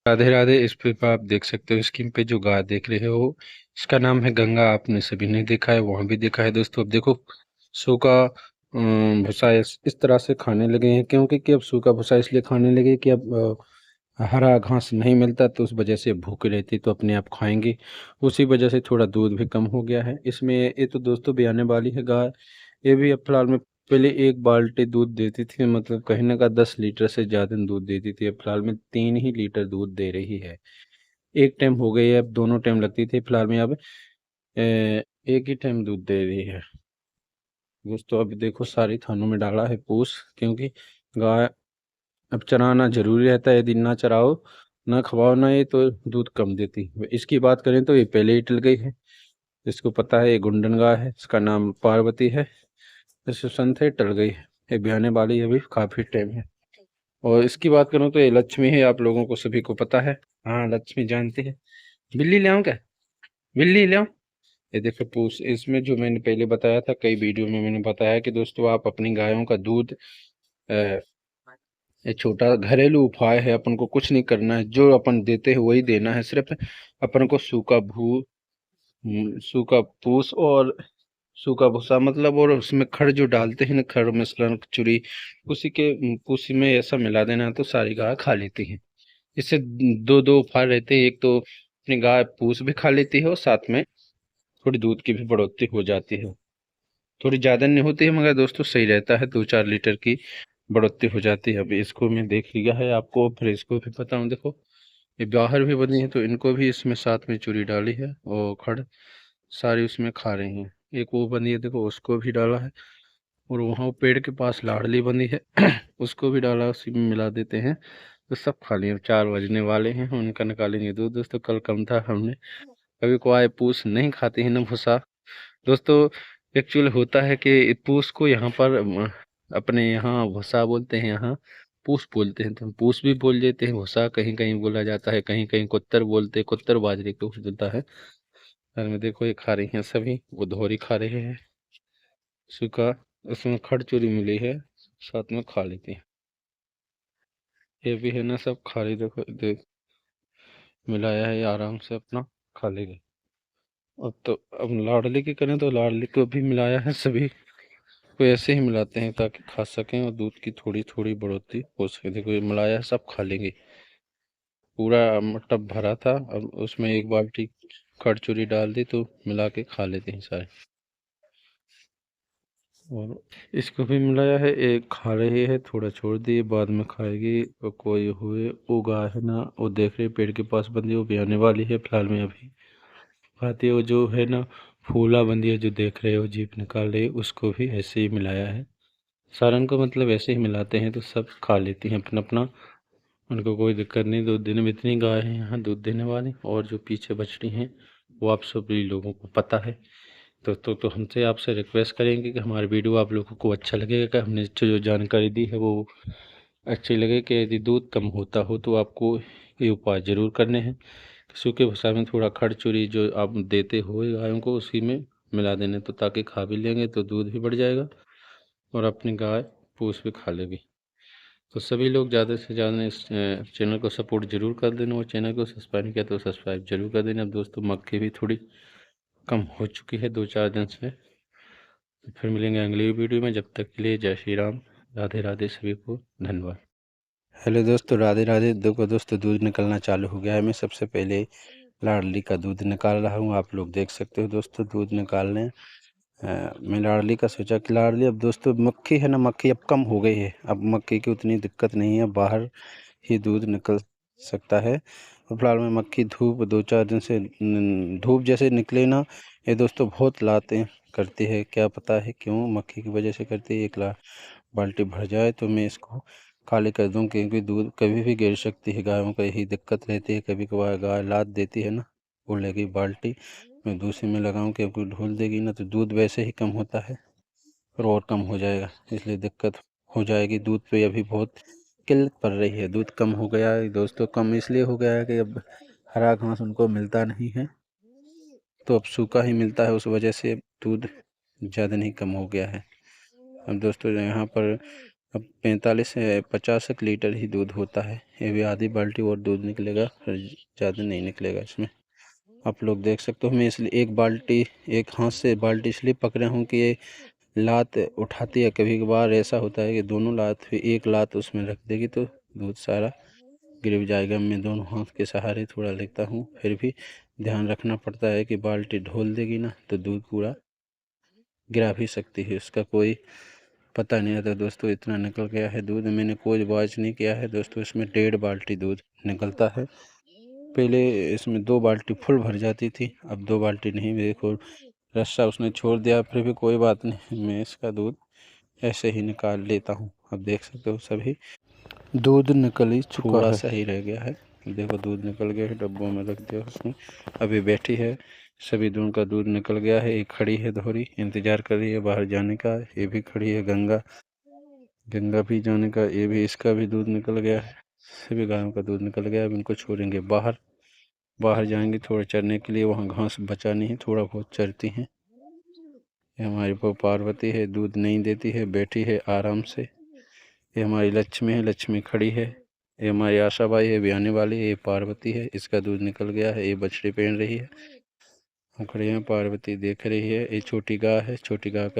राधे राधे। इस पे आप देख सकते हो, स्क्रीन पे जो गाय देख रहे हो इसका नाम है गंगा। आपने सभी ने देखा है, वहां भी देखा है दोस्तों। अब देखो सूखा भूसा इस तरह से खाने लगे हैं, क्योंकि कि अब सूखा भूसा इसलिए खाने लगे कि अब हरा घास नहीं मिलता, तो उस वजह से भूखे रहती तो अपने आप खाएंगे। उसी वजह से थोड़ा दूध भी कम हो गया है इसमें। ये तो दोस्तों बयाने वाली है गाय। ये भी अब फिलहाल में पहले 1 बाल्टी दूध देती थी, मतलब कहने का 10 लीटर से ज़्यादा दूध देती थी। अब फिलहाल में 3 ही लीटर दूध दे रही है। एक टाइम हो गई है, अब दोनों टाइम लगती थी, फिलहाल में अब एक ही टाइम दूध दे रही है दोस्तों। अब देखो सारी थानों में डाला है पूस, क्योंकि गाय अब चराना जरूरी रहता है। यदि ना चराओ, ना खवाओ ना, ये तो दूध कम देती। इसकी बात करें तो ये पहले ही टल गई है। इसको पता है ये गुंडन गाय है, इसका नाम पार्वती है। जैसे संत है, टल गई है। ये ब्याने वाली है, अभी काफी टाइम है। और इसकी बात करूं तो ये लक्ष्मी है, आप लोगों को सभी को पता है। हाँ, लक्ष्मी जानते हैं। बिल्ली ले आऊं क्या? बिल्ली ले आऊं? ये देखो पूछ, इसमें जो मैंने पहले बताया था, कई वीडियो में मैंने बताया कि दोस्तों आप अपनी गायों का दूध ये छोटा घरेलू उपाय है। अपन को कुछ नहीं करना है, जो अपन देते हैं वही देना है। सिर्फ अपन को सूखा पूस और सूखा भूसा, मतलब, और उसमें खड़ जो डालते हैं ना, खड़ मिश्रण चुरी, उसी में ऐसा मिला देना, तो सारी गाय खा लेती है। इससे दो दो फायदे रहते हैं। एक तो अपनी गाय पूस भी खा लेती है, और साथ में थोड़ी दूध की भी बढ़ोतरी हो जाती है। थोड़ी ज्यादा नहीं होती है, मगर दोस्तों सही रहता है, 2-4 लीटर की बढ़ोतरी हो जाती है। अभी इसको मैं देख लिया है आपको, फिर इसको भी बताऊं। देखो ये बाहर भी बनी है, तो इनको भी इसमें साथ में चूरी डाली है, और खड़ सारी उसमें खा रही हैं। एक वो बनी है, देखो उसको भी डाला है। और वहाँ वो पेड़ के पास लाडली बंदी है उसको भी डाला, उसी में मिला देते हैं, तो सब खा लिए। 4 बजने वाले हैं, उनका निकालेंगे दूध दोस्तों। कल कम था, हमने कभी को आए पूस नहीं खाती है ना भूसा दोस्तों। एक्चुअल होता है कि पूस को यहाँ पर अपने यहाँ भूसा बोलते हैं, यहाँ पूस बोलते हैं। तो हम पूस भी बोल देते हैं, भूसा कहीं कहीं बोला जाता है, कहीं कहीं कुत्तर बोलते हैं। कुत्तर बाजरे को बोलता है। घर में देखो ये खा रही हैं सभी, वो धोरी खा रहे हैं सूखा, उसमें खड़ चूरी मिली है, साथ में खा लेती हैं। ये भी है ना, सब खा रही। देखो देख, मिलाया है, ये आराम से अपना खा लेगी। अब लाडली की करें तो लाडली को भी मिलाया है, सभी को ऐसे ही मिलाते हैं ताकि खा सकें, और दूध की थोड़ी थोड़ी बढ़ोतरी हो सके। देखो ये मिलाया है, सब खा लेंगे। पूरा टब भरा था, अब उसमें 1 बाल्टी खड़ चूरी डाल दी, तो मिला के खा लेते हैं सारे। और इसको भी मिलाया है, एक खा रही है, थोड़ा छोड़ दिए, बाद में खाएगी। और कोई हुए वो गाय है ना, वो देख रहे पेड़ के पास बंदी, वो भी आने वाली है। फिलहाल में अभी खाती है। वो जो है ना फूला बंदी है, जो देख रहे हो जीप निकाल रही है, उसको भी ऐसे ही मिलाया है। सारन को मतलब ऐसे ही मिलाते हैं, तो सब खा लेती हैं अपना अपना। उनको कोई दिक्कत नहीं। दूध देने में इतनी गाय हैं यहाँ दूध देने वाली, और जो पीछे बछड़ी हैं वो आप सभी लोगों को पता है। तो हमसे आपसे रिक्वेस्ट करेंगे कि हमारी वीडियो आप लोगों को अच्छा लगेगा, कि हमने जो जानकारी दी है वो अच्छी लगे। कि यदि दूध कम होता हो तो आपको ये उपाय ज़रूर करने हैं। सूखे भूसा में थोड़ा खड़ चूरी जो आप देते हो गायों को, उसी में मिला देने, तो ताकि खा भी लेंगे तो दूध भी बढ़ जाएगा, और अपनी गाय पूस भी खा लेगी। तो सभी लोग ज़्यादा से ज़्यादा इस चैनल को सपोर्ट जरूर कर देना, और चैनल को सब्सक्राइब किया तो सब्सक्राइब जरूर कर देना। अब दोस्तों मक्खी भी थोड़ी कम हो चुकी है 2-4 दिन से। फिर मिलेंगे अगली वीडियो में, जब तक के लिए जय श्री राम। राधे राधे, सभी को धन्यवाद। हेलो दोस्तों, राधे राधे। देखो दोस्तों, दूध निकलना चालू हो गया है। मैं सबसे पहले लाडली का दूध निकाल रहा हूँ, आप लोग देख सकते हो दोस्तों। दूध निकालने मैं लाडली का सोचा कि लाडली, अब दोस्तों मक्खी है ना, मक्खी अब कम हो गई है। अब मक्खी की उतनी दिक्कत नहीं है, बाहर ही दूध निकल सकता है। और फिलहाल में मक्खी धूप 2-4 दिन से धूप जैसे निकले ना, ये दोस्तों बहुत लाते करती है। क्या पता है क्यों मक्खी की वजह से करती है। 1 बाल्टी भर जाए तो मैं इसको खाली कर दूं, क्योंकि दूध कभी भी गिर सकती है। गायों का यही दिक्कत रहती है, कभी कभार गाय लाद देती है ना, वो लगी बाल्टी मैं दूसरी में लगाऊं, क्योंकि ढोल देगी ना तो दूध वैसे ही कम होता है, और कम हो जाएगा, इसलिए दिक्कत हो जाएगी। दूध पे अभी बहुत किल्लत पड़ रही है। दूध कम हो गया है दोस्तों। कम इसलिए हो गया है कि अब हरा घास उनको मिलता नहीं है, तो अब सूखा ही मिलता है, उस वजह से दूध ज़्यादा नहीं कम हो गया है। अब दोस्तों यहाँ पर अब 45 से 50 लीटर ही दूध होता है। ये भी आधी बाल्टी और दूध निकलेगा, फिर ज़्यादा नहीं निकलेगा इसमें। आप लोग देख सकते हो, मैं इसलिए एक बाल्टी, एक हाथ से बाल्टी इसलिए पकड़ा हूँ कि ये लात उठाती है। कभी कभार ऐसा होता है कि दोनों लात, फिर एक लात उसमें रख देगी तो दूध सारा गिर जाएगा। मैं दोनों हाथ के सहारे थोड़ा लेता हूँ, फिर भी ध्यान रखना पड़ता है कि बाल्टी ढोल देगी ना तो दूध पूरा गिरा भी सकती है, उसका कोई पता नहीं रहता। दोस्तों इतना निकल गया है दूध, मैंने कोई वॉच नहीं किया है दोस्तों। इसमें 1.5 बाल्टी दूध निकलता है। पहले इसमें 2 बाल्टी फुल भर जाती थी, अब 2 बाल्टी नहीं। देखो रस्सा उसने छोड़ दिया, फिर भी कोई बात नहीं, मैं इसका दूध ऐसे ही निकाल लेता हूँ। अब देख सकते हो सभी दूध निकल ही चुका है, थोड़ा सा ही रह गया है। देखो दूध निकल गया है, डब्बों में रख दिया उसने। अभी बैठी है, सभी दूध का दूध निकल गया है। एक खड़ी है धोरी, इंतजार कर रही है बाहर जाने का। ये भी खड़ी है गंगा, गंगा भी जाने का। ये भी, इसका भी दूध निकल गया है। सभी गायों का दूध निकल गया। अब इनको छोड़ेंगे बाहर, बाहर जाएंगे थोड़ा चरने के लिए। वहाँ घास बचा नहीं है, थोड़ा बहुत चरती हैं। ये हमारी वो पार्वती है, दूध नहीं देती है, बैठी है आराम से। ये हमारी लक्ष्मी है, लक्ष्मी खड़ी है। ये हमारी आशा बाई है, भी आने वाली है। ये पार्वती है, इसका दूध निकल गया है। ये बछड़ी पहन रही है, हम खड़े हैं। पार्वती देख रही है। ये छोटी गाय है, छोटी गाय का